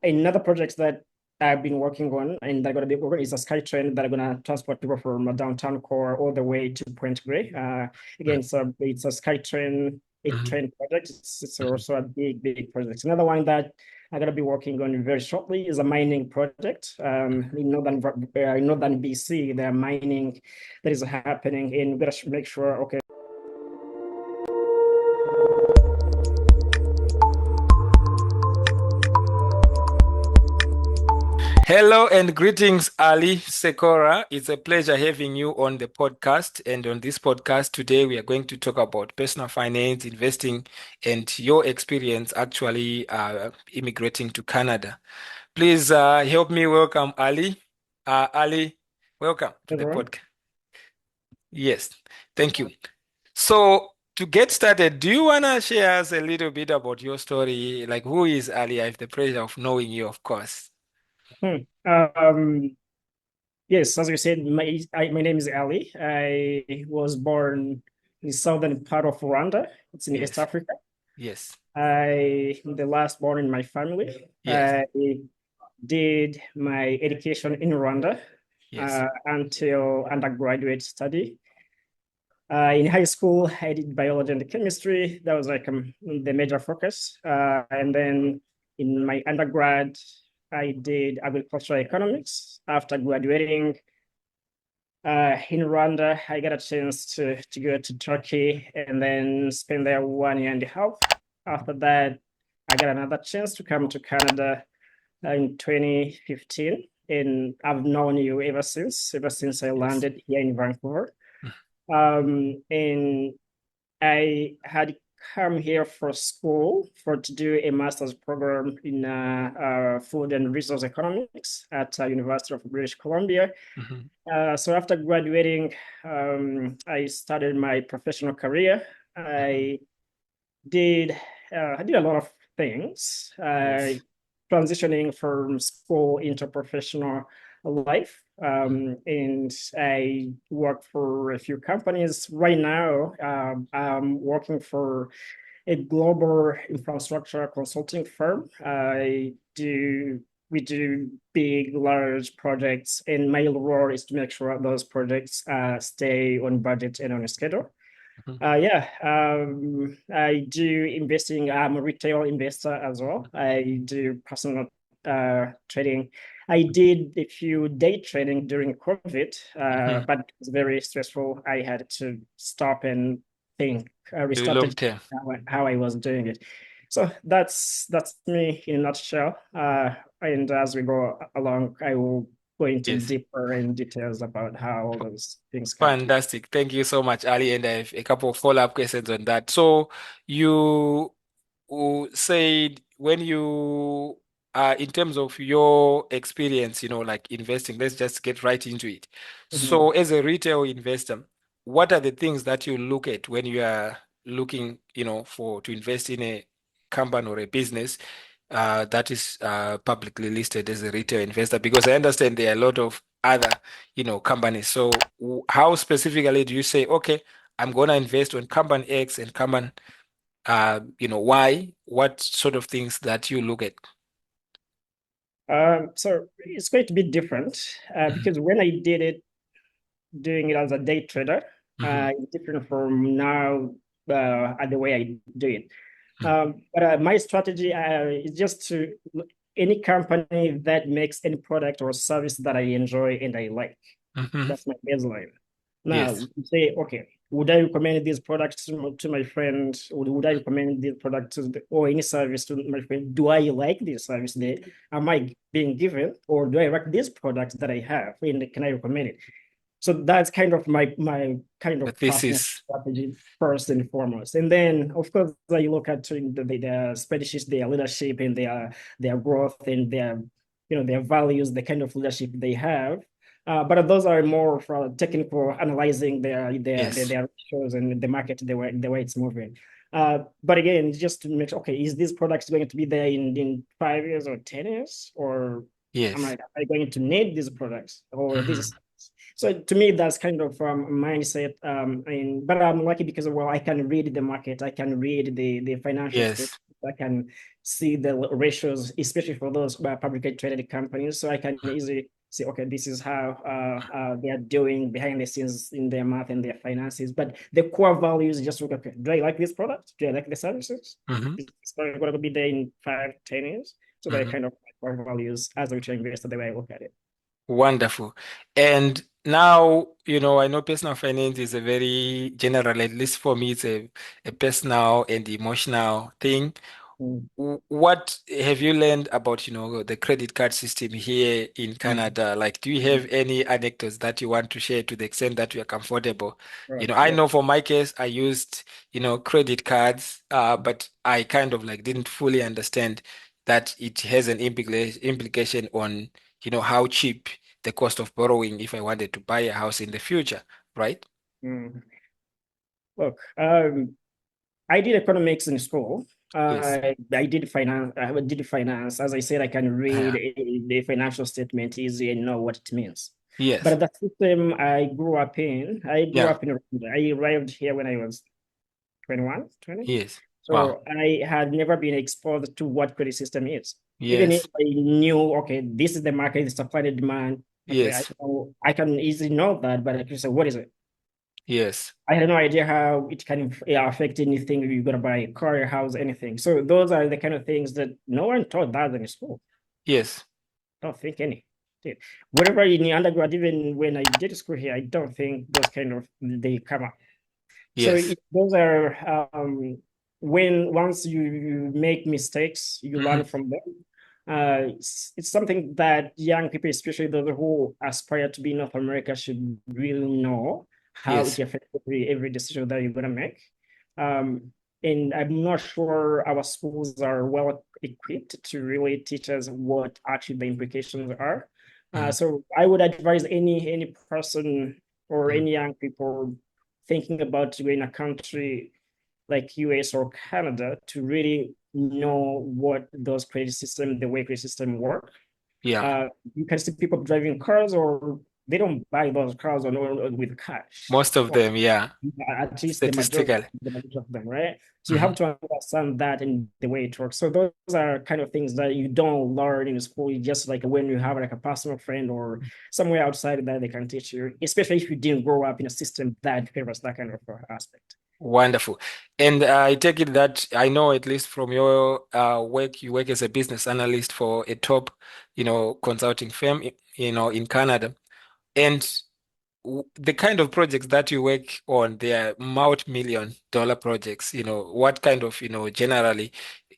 another project that I've been working on and that I'm gonna be working is a sky train that I'm gonna transport people from a downtown core all the way to Point Grey. Again, so it's a sky train, a Mhm. train project. It's Mhm. also a big project. Another one that I'm gonna be working on very shortly is a mining project. In northern BC, there are mining that is happening, and we gotta make sure. Okay. Hello and greetings, Ali Sekora. It's a pleasure having you on the podcast. And on this podcast today, we are going to talk about personal finance, investing, and your experience actually immigrating to Canada. Please help me welcome Ali. Ali, welcome to the Everyone. podcast. Yes, thank you. So, to get started, do you want to share us a little bit about your story? Like, who is Ali? I have the pleasure of knowing you, of course. Hmm. Um, Yes, as you said, my name is Ali. I was born in the southern part of Rwanda. It's in East Yes, Africa. yes, I'm the last born in my family. yes, I did my education in Rwanda yes. until undergraduate study. In high school, I did biology and chemistry. That was like the major focus. And then in my undergrad, I did agricultural economics. After graduating, in Rwanda, I got a chance to go to Turkey and then spend there 1 year and a half. After that, I got another chance to come to Canada in 2015, and I've known you ever since I Yes. landed here in Vancouver. And I had come here for school for to do a master's program in food and resource economics at University of British Columbia. Mhm. So after graduating, I started my professional career. Mhm. I did a lot of things, Yes. transitioning from school into professional life. Mhm. And I worked for a few companies. Right now, I'm working for a global infrastructure consulting firm. We do big, large projects, and my role is to make sure those projects stay on budget and on schedule. Mhm. I do investing. I'm a retail investor as well. I do personal trading. I did a few day trading during COVID, Mhm. but it was very stressful. I had to stop and think, Do long restarted term. how I was doing it. So that's me in a nutshell. And as we go along, I will go into Yes. deeper in details about how all those things come to. Fantastic. Thank you so much, Ali. And I have a couple of follow-up questions on that. So you said when you in terms of your experience, like investing, let's just get right into it. So Mhm. as a retail investor, what are the things that you look at when you are looking, for to invest in a company or a business that is publicly listed as a retail investor? Because I understand there are a lot of other, companies. So how specifically do you say, okay, I'm going to invest on company X and company why? What sort of things that you look at? So it's going to be different Mhm. because when I did it, doing it as a day trader, Mhm. it's different from now the way I do it. Mhm. But my strategy is just to any company that makes any product or service that I enjoy and I like. Mhm. That's my baseline. Now, Yes. you say, okay, would I recommend these products to my friend? Or would I recommend this product or any service to my friend? Do I like this service? Am I being given, or do I like this product that I have? And can I recommend it? So that's kind of my kind The of personal thesis. strategy first and foremost. And then, of course, you look at their spreadsheets, their leadership, and their growth, and their values, the kind of leadership they have. But those are more for technical, analyzing Yes. their shows and the market, the way it's moving. But again, just to make sure, okay, is this product going to be there in 5 years or 10 years? Or Yes. am I going to need these products or Mhm. this? So to me, that's kind of mindset. But I'm lucky because, well, I can read the market, I can read the financial Yes. statement. I can see the ratios, especially for those publicly traded companies. So I can easily say, okay, this is how they are doing behind the scenes in their math and their finances. But the core values just look, okay, do I like this product? Do I like the services? Hmm. It's going to be there in 5, 10 years. So they Hmm. kind of core values as a retail investor, the way I look at it. Wonderful. And now, I know personal finance is a very general, at least for me, it's a personal and emotional thing. Mm, What have you learned about, the credit card system here in mm, Canada? Like, do you have mm. any anecdotes that you want to share to the extent that you are comfortable? Right, I right. know for my case, I used, credit cards, but I kind of like didn't fully understand that it has an implication on, how cheap the cost of borrowing if I wanted to buy a house in the future, right? Mm. Look, I did economics in school. Yes. I did finance. I did finance. As I said, I can read the financial statement easy and know what it means. Yes. But the system I grew Yeah. up in Rwanda. I arrived here when I was 21, 20. Yes. Wow. So I had never been exposed to what credit system is. Even if Yes. I knew, okay, this is the market, the supply and demand. Okay, Yes. I can easily know that, but I can say, what is it? Yes. I had no idea how it can affect anything. You're gonna buy a car, a house, anything. So those are the kind of things that no one taught that in school. Yes. Don't think any. Whatever in the undergrad, even when I did school here, I don't think those kind of they come up. So Yes. those are when once you make mistakes, you learn Mhm. from them. It's something that young people, especially those who aspire to be in North America, should really know how it Yes. affects every decision that you're gonna make. Um, and I'm not sure our schools are well equipped to really teach us what actually the implications are. Mhm. So I would advise any person or Mhm. any young people thinking about going a country like US or Canada to really know what those credit system, the way credit system work. Yeah. You can see people driving cars or they don't buy those cars with cash. Most of them, yeah. At least Statistically. the majority of them, right? So you have Mhm. to understand that and the way it works. So those are kind of things that you don't learn in school. You just like when you have like a personal friend or somewhere outside that they can teach you, especially if you didn't grow up in a system that favors that kind of aspect. Wonderful. And I take it that I know at least from your work, you work as a business analyst for a top, consulting firm, in Canada. And the kind of projects that you work on, they are multi-million dollar projects. What kind of, generally,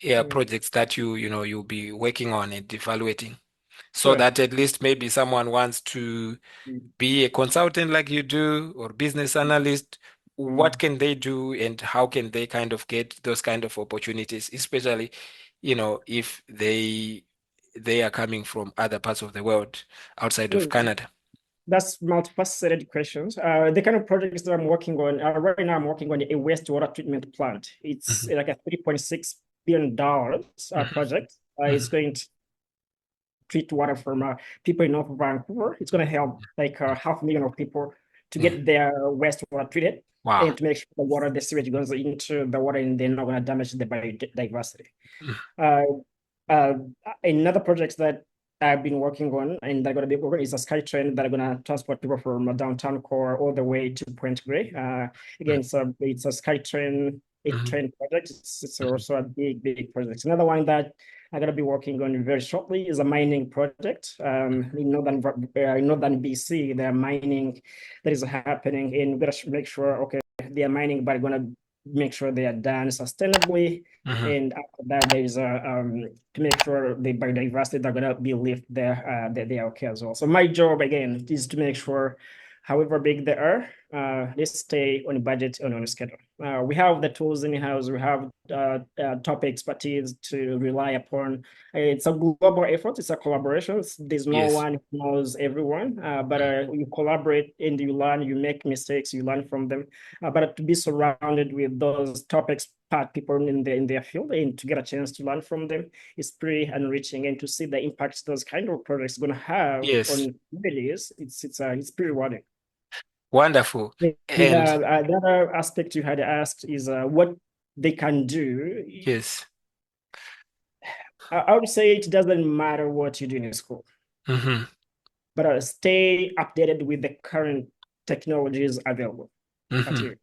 Mm, projects that you'll be working on and evaluating, so Sure. that at least maybe someone wants to Mm, be a consultant like you do or business analyst, what mm, can they do and how can they kind of get those kind of opportunities, especially, if they are coming from other parts of the world outside of mm. Canada. That's multifaceted questions. The kind of projects that I'm working on, right now I'm working on a wastewater treatment plant. It's Mhm. like a $3.6 billion Mhm. project. It's Mhm. going to treat water from people in North Vancouver. It's going to help like 500,000 of people to Yeah. get their wastewater treated Wow. and to make sure the water, the sewage goes into the water and they're not going to damage the biodiversity. Mhm. Uh, uh, Another project that I've been working on and that are going to be working is a sky train that are going to transport people from a downtown core all the way to Point Grey. Again, it's a sky train, a Mhm. train project. It's Mhm. also a big project. Another one that I'm going to be working on very shortly is a mining project. In northern BC, there are mining that is happening, and we're going to make sure, okay, they are mining, but going to make sure they are done sustainably. Mhm. And after that, there is a to make sure the biodiversity that are gonna be lived there, that they are okay as well. So my job again is to make sure, however big they are, they stay on budget and on schedule. We have the tools in the house. We have top expertise to rely upon. It's a global effort. It's a collaboration. There's no Yes. one who knows everyone, but you collaborate and you learn. You make mistakes. You learn from them. But to be surrounded with those top expert people in their field and to get a chance to learn from them is pretty enriching. And to see the impacts those kind of projects going to have Yes. on communities, it's pretty rewarding. Wonderful. And And the other aspect you had asked is what they can do. yes. I would say it doesn't matter what you do in school, Hmm. but stay updated with the current technologies available at Hmm. you.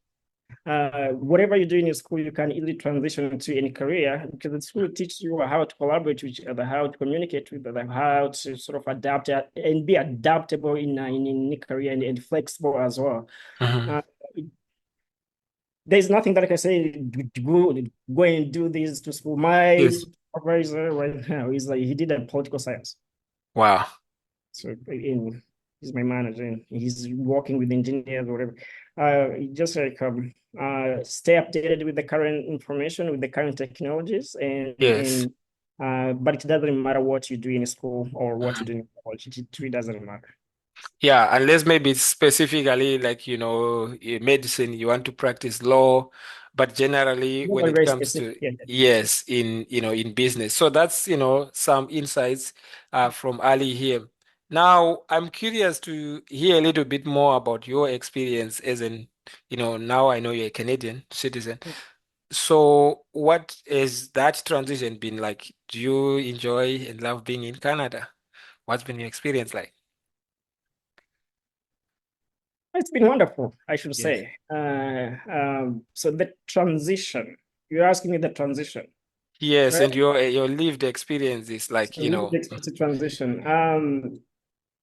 Whatever you do in school, you can easily transition to any career because the school teaches you how to collaborate with each other, how to communicate with other, how to sort of adapt and be adaptable in any career and flexible as well. Hmm. Uh, there's nothing that I can say, go and do this to school. My Yes. supervisor right now is like, he did a political science. Wow. So he's my manager and he's working with engineers or whatever. Just like stay updated with the current information, with the current technologies, Yes. but it doesn't matter what you do in school or what you Mhm. do in college. It really doesn't matter. Yeah, unless maybe it's specifically like, medicine, you want to practice law, but generally when Very, it very comes specific. to, Yeah. yes, in business. So that's, some insights from Ali here. Now, I'm curious to hear a little bit more about your experience as now I know you're a Canadian citizen. So what has that transition been like? Do you enjoy and love being in Canada? What's been your experience like? It's been wonderful, I should Yes. say. So the transition, you're asking me the transition, Yes, right? and your lived experience is like, So lived experience transition.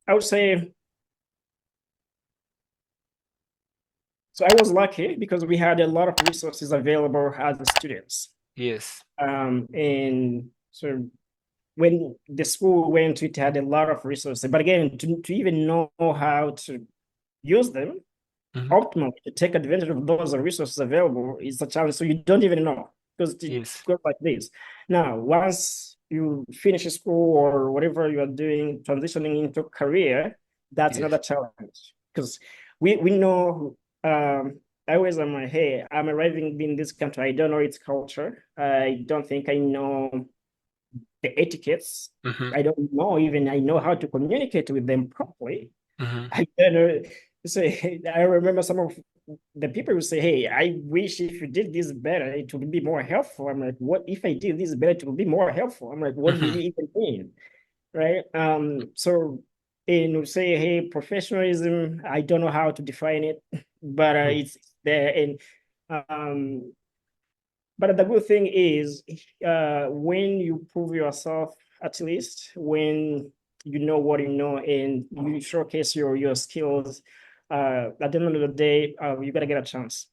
I would say, so I was lucky because we had a lot of resources available as students. yes. And so when the school went, it had a lot of resources. But again, to even know how to use them Hmm. optimally, to take advantage of those resources available is a challenge. So you don't even know because it Yes. goes like this. Now, once you finish school or whatever you are doing, transitioning into a career, that's Yes. another challenge because we know I always am like, hey, I'm arriving in this country. I don't know its culture. I don't think I know the etiquettes. Hmm. I don't know even I know how to communicate with them properly. Hmm. I don't know. So I remember some of the people who say, "Hey, I wish if you did this better, it would be more helpful." I'm like, "What if I did this better? It would be more helpful." I'm like, "What do you Hmm. even mean?" Right? So and say, "Hey, professionalism." I don't know how to define it, but it's there. And um, but the good thing is, when you prove yourself, at least when you know what you know and you showcase your skills, at the end of the day, you gotta get a chance.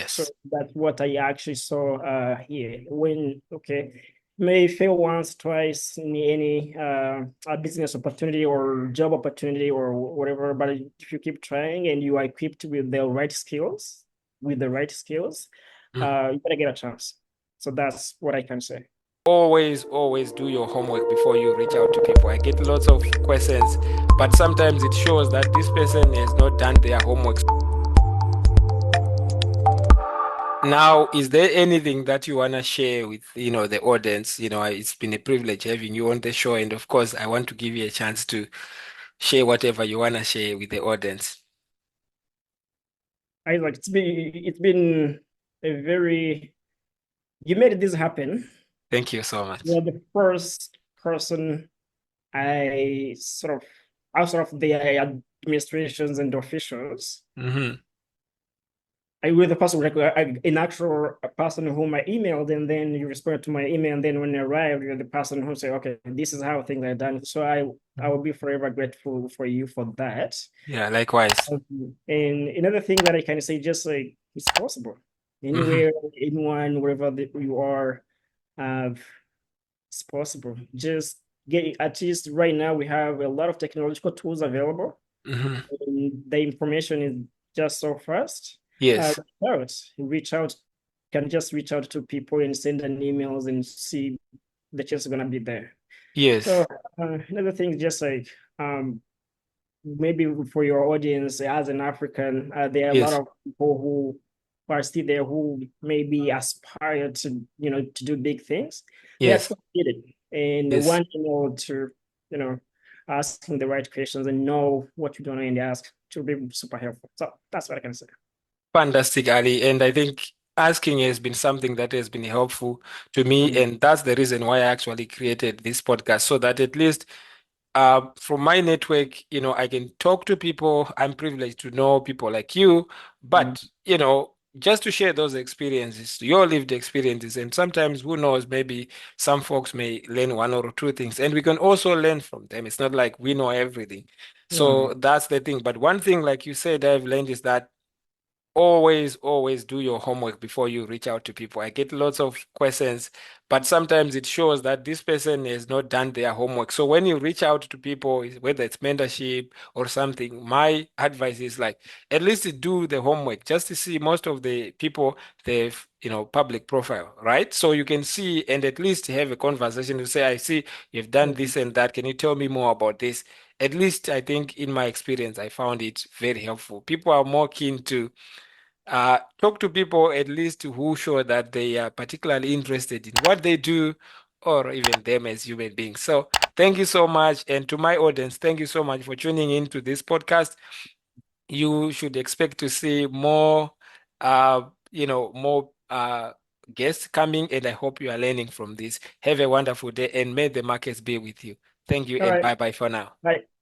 So Yes. that's what I actually saw here. When okay, may fail once, twice in any a business opportunity or job opportunity or whatever, but if you keep trying and you are equipped with the right skills, Mhm. you gotta get a chance. So that's what I can say. Always do your homework before you reach out to people. I get lots of questions, but sometimes it shows that this person has not done their homework. Now, is there anything that you want to share with, the audience? It's been a privilege having you on the show, and of course, I want to give you a chance to share whatever you want to share with the audience. I like it's been a very you made this happen. Thank you so much. You're the first person I sort of outside of the administrations and officials, Hmm. I with the person like an actual person whom I emailed, and then you respond to my email, and then when you arrive, you're the person who say, "Okay, this is how things are done." So I will be forever grateful for you for that. Yeah, likewise. And another thing that I can say, just like it's possible Hmm. anywhere, anyone, wherever you are, uh, it's possible. Just get at least right now we have a lot of technological tools available. Hmm. And the information is just so fast. Yes. Reach out, can just reach out to people and send an emails and see the chance is gonna be there. So Yes. another thing, is just like maybe for your audience as an African, there are a lot Yes. of people who are still there who maybe aspire to to do big things. They are Yes. still needed, and Yes. one to you know asking the right questions and know what you don't know and ask to be super helpful. So that's what I can say. Fantastic, Ali. And I think asking has been something that has been helpful to me, Mm, and that's the reason why I actually created this podcast, so that at least from my network, I can talk to people. I'm privileged to know people like you, mm, but, just to share those experiences, your lived experiences. And sometimes, who knows, maybe some folks may learn one or two things, and we can also learn from them. It's not like we know everything. mm, So that's the thing. But one thing, like you said, I've learned is that always do your homework before you reach out to people. I get lots of questions, but sometimes it shows that this person has not done their homework. So when you reach out to people, whether it's mentorship or something, my advice is like, at least do the homework just to see. Most of the people, they've, public profile, right? So you can see and at least have a conversation to say, I see you've done mm. this and that. Can you tell me more about this? At least I think in my experience, I found it very helpful. People are more keen to talk to people at least who show that they are particularly interested in what they do, or even them as human beings. So thank you so much. And to my audience, thank you so much for tuning in to this podcast. You should expect to see more, more guests coming, and I hope you are learning from this. Have a wonderful day, and may the markets be with you. Thank you, All and right. bye bye for now. Bye.